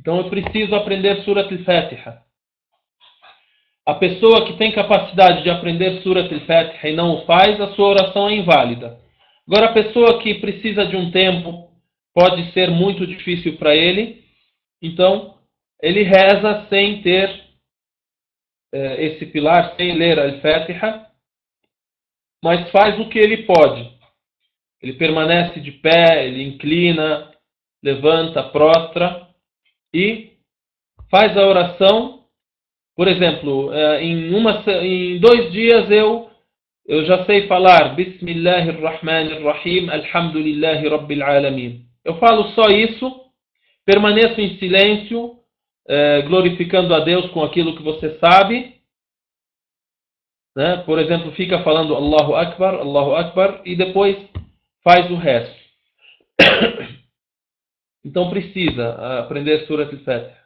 Então eu preciso aprender Surat al-Fatiha. A pessoa que tem capacidade de aprender Surat al-Fatiha e não o faz, a sua oração é inválida. Agora, a pessoa que precisa de um tempo, pode ser muito difícil para ele, então ele reza sem ter esse pilar, sem ler al-Fatiha, mas faz o que ele pode. Ele permanece de pé, ele inclina, levanta, prostra e faz a oração. Por exemplo, em 2 dias eu já sei falar Bismillahirrahmanirrahim, Alhamdulillahi Rabbil Alamin. Eu falo só isso, permaneço em silêncio, glorificando a Deus com aquilo que você sabe. Né? Por exemplo, fica falando Allahu Akbar, e depois faz o resto. Então precisa aprender Surat al-Fatiha.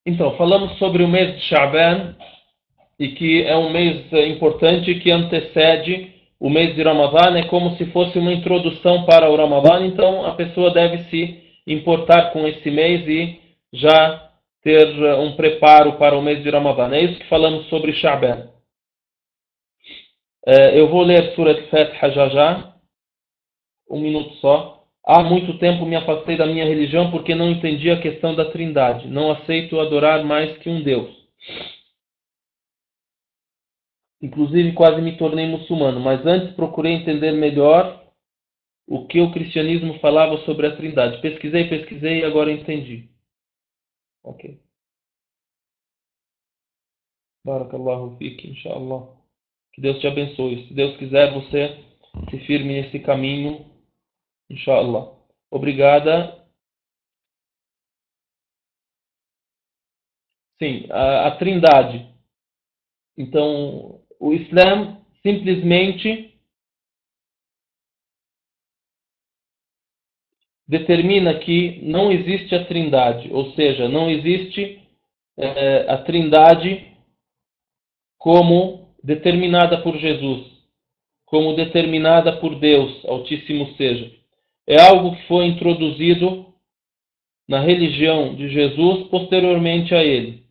Então, falamos sobre o mês de Sha'ban, e que é um mês importante que antecede o mês de Ramadã, é como se fosse uma introdução para o Ramadã, então a pessoa deve se importar com esse mês e já ter um preparo para o mês de Ramadã. É isso que falamos sobre Sha'ban. Eu vou ler Surat al-Fatiha já, 1 minuto só. Há muito tempo me afastei da minha religião porque não entendi a questão da Trindade. Não aceito adorar mais que um Deus. Inclusive quase me tornei muçulmano, mas antes procurei entender melhor o que o cristianismo falava sobre a Trindade. Pesquisei e agora entendi. Ok. Barakallahu fik, inshallah. Que Deus te abençoe. Se Deus quiser, você se firme nesse caminho, inshallah. Obrigada. Sim, a Trindade. Então, o Islã simplesmente determina que não existe a Trindade, ou seja, não existe a Trindade como determinada por Jesus, como determinada por Deus, Altíssimo seja. É algo que foi introduzido na religião de Jesus posteriormente a ele.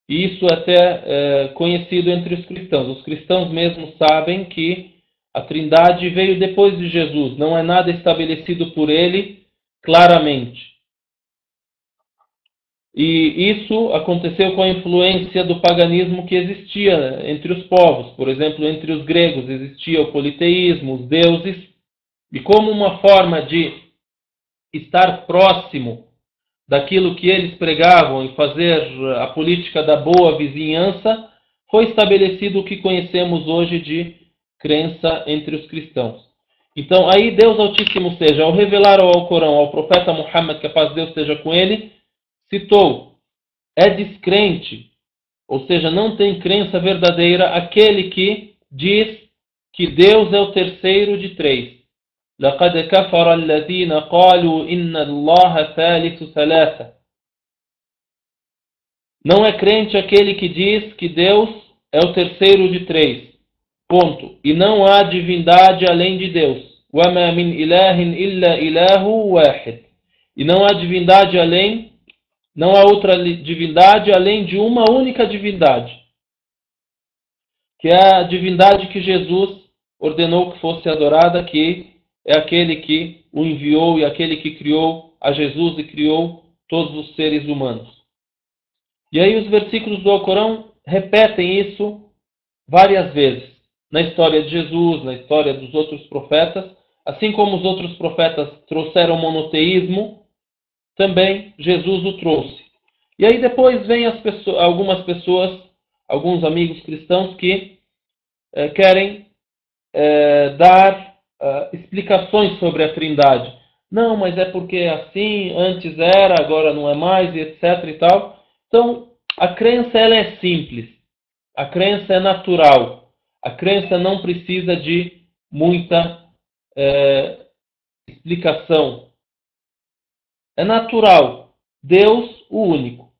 E isso é até conhecido entre os cristãos. Os cristãos mesmos sabem que a Trindade veio depois de Jesus, não é nada estabelecido por ele claramente. E isso aconteceu com a influência do paganismo que existia entre os povos. Por exemplo, entre os gregos existia o politeísmo, os deuses. E como uma forma de estar próximo daquilo que eles pregavam e fazer a política da boa vizinhança, foi estabelecido o que conhecemos hoje de crença entre os cristãos. Então, aí Deus Altíssimo seja, ao revelar ao Alcorão, ao profeta Muhammad, que a paz de Deus esteja com ele, citou, é descrente, ou seja, não tem crença verdadeira, aquele que diz que Deus é o terceiro de 3. لقد كفر الذين قالوا إن الله ثالث ثلاثة. Não é crente aquele que diz que Deus é o terceiro de 3. Ponto. E não há divindade além de Deus. وَمَا مِنْ إِلَهٍ إِلَّا إِلَهُ وَاحِدٌ. E não há divindade além, não há outra divindade além de uma única divindade, que é a divindade que Jesus ordenou que fosse adorada, que é aquele que o enviou e aquele que criou a Jesus e criou todos os seres humanos. E aí os versículos do Alcorão repetem isso várias vezes. Na história de Jesus, na história dos outros profetas, Assim como os outros profetas trouxeram monoteísmo, também Jesus o trouxe. E aí depois vem algumas pessoas, alguns amigos cristãos que querem dar explicações sobre a Trindade. Não, mas é porque assim, antes era, agora não é mais, e etc. e tal. Então, a crença ela é simples. A crença é natural. A crença não precisa de muita explicação. É natural. Deus, o único.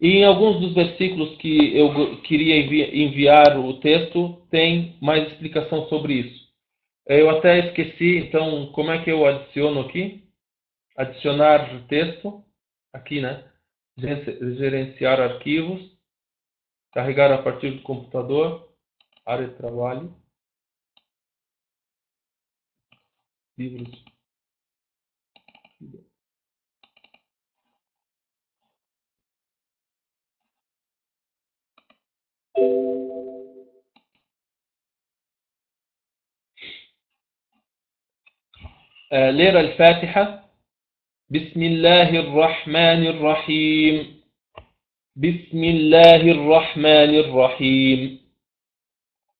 E em alguns dos versículos que eu queria enviar o texto, tem mais explicação sobre isso. Eu até esqueci, então, como é que eu adiciono aqui? Adicionar texto. Aqui, né? Gerenciar arquivos. Carregar a partir do computador. Área de trabalho. Livros. ler al-Fatiha. بسم الله الرحمن الرحيم بسم الله الرحمن الرحيم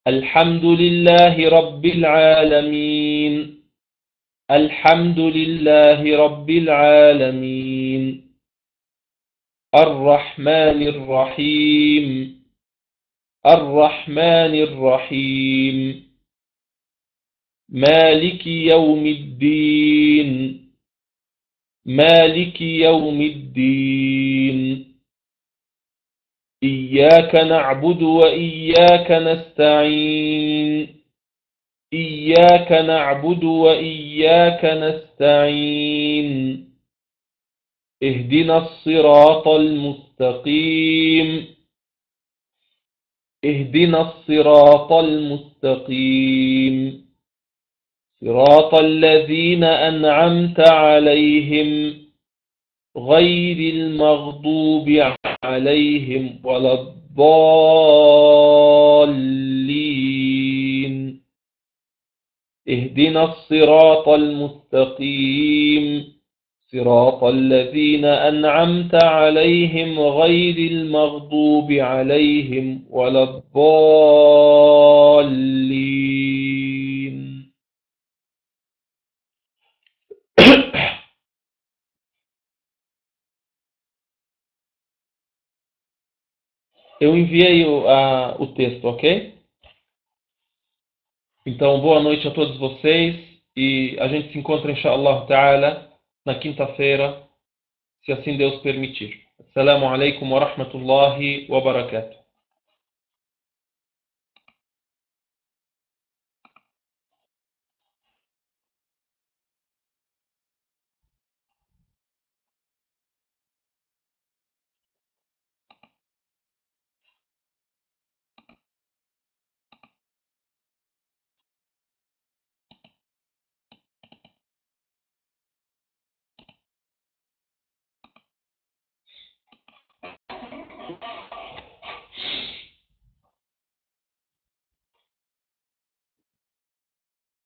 الحمد لله رب العالمين الحمد لله رب العالمين الرحمن الرحيم الرحمن الرحيم مالك يوم الدين مالك يوم الدين إياك نعبد وإياك نستعين إياك نعبد وإياك نستعين اهدنا الصراط المستقيم اهدنا الصراط المستقيم صراط الذين أنعمت عليهم غير المغضوب عليهم ولا الضالين اهدنا الصراط المستقيم صراط الذين أنعمت عليهم غير المغضوب عليهم ولا الضالين. Eu enviei o texto, ok? Então, boa noite a todos vocês e a gente se encontra, inshallah ta'ala, na quinta-feira, se assim Deus permitir. Assalamu alaikum wa rahmatullahi wa barakatuh.